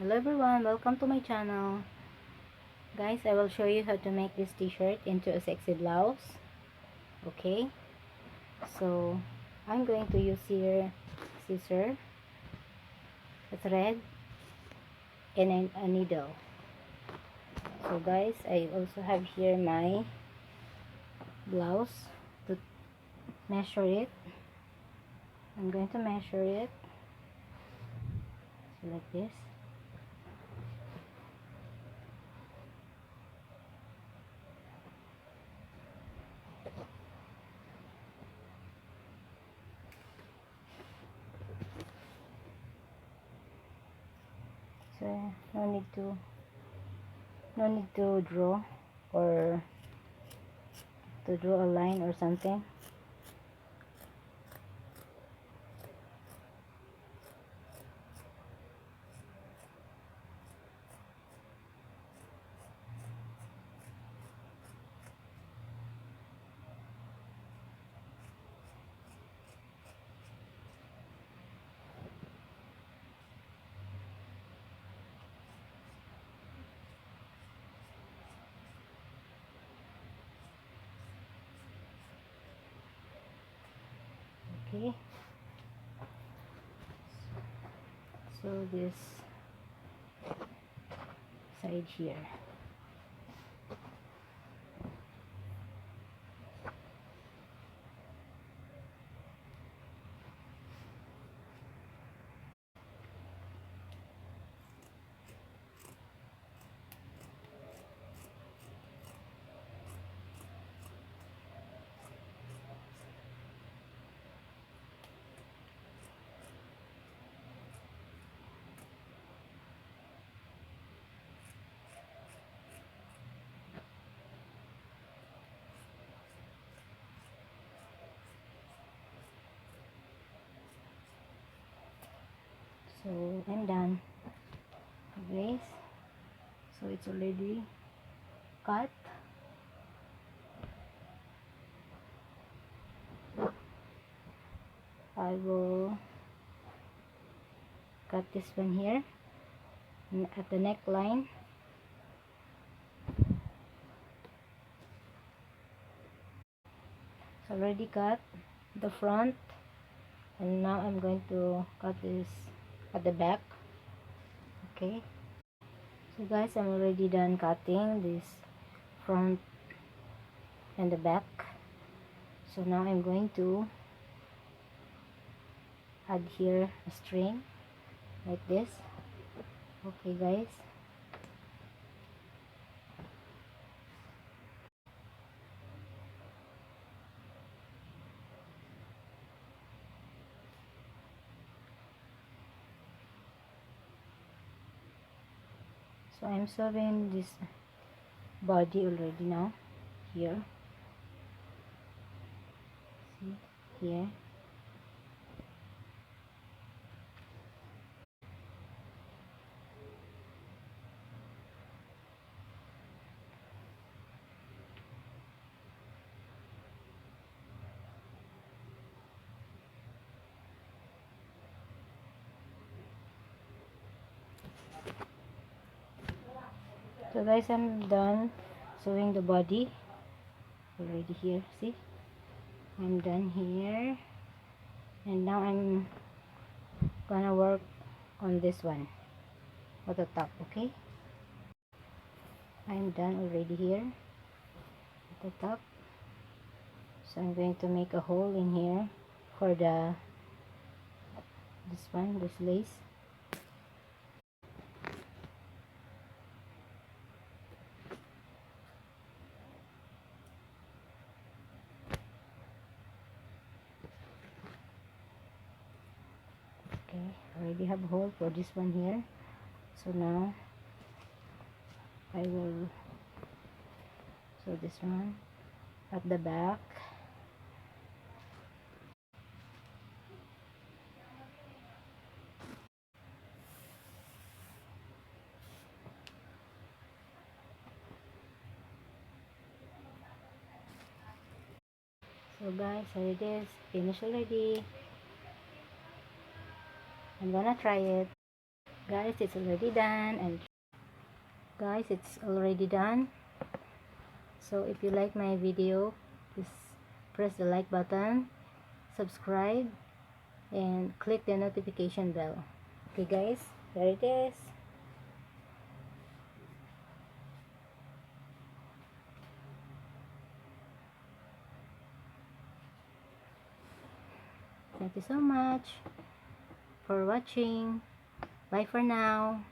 Hello everyone, welcome to my channel. Guys, I will show you how to make this t-shirt into a sexy blouse. Okay, so I'm going to use here scissor, a thread, and a needle. So guys, I also have here my blouse to measure it. I'm going to measure it so like this. So no need to draw or to draw a line or something. Okay, so this side here. So I'm done, guys. So it's already cut. I will cut this one here at the neckline. It's already cut the front, and now I'm going to cut this at the back. Okay, so guys, I'm already done cutting this front and the back. So now I'm going to add here a string like this. Okay guys, so I'm sewing this body already now here. See here. So guys, I'm done sewing the body already here. See, I'm done here, and now I'm gonna work on this one at the top. Okay, I'm done already here at the top. So I'm going to make a hole in here for this lace. Okay, I already have a hole for this one here. So now I will sew this one at the back. So guys, here it is, finished already. I'm gonna try it. Guys, it's already done. And guys, it's already done. So if you like my video, please press the like button, subscribe, and click the notification bell. Okay guys, there it is. Thank you so much for watching. Bye for now.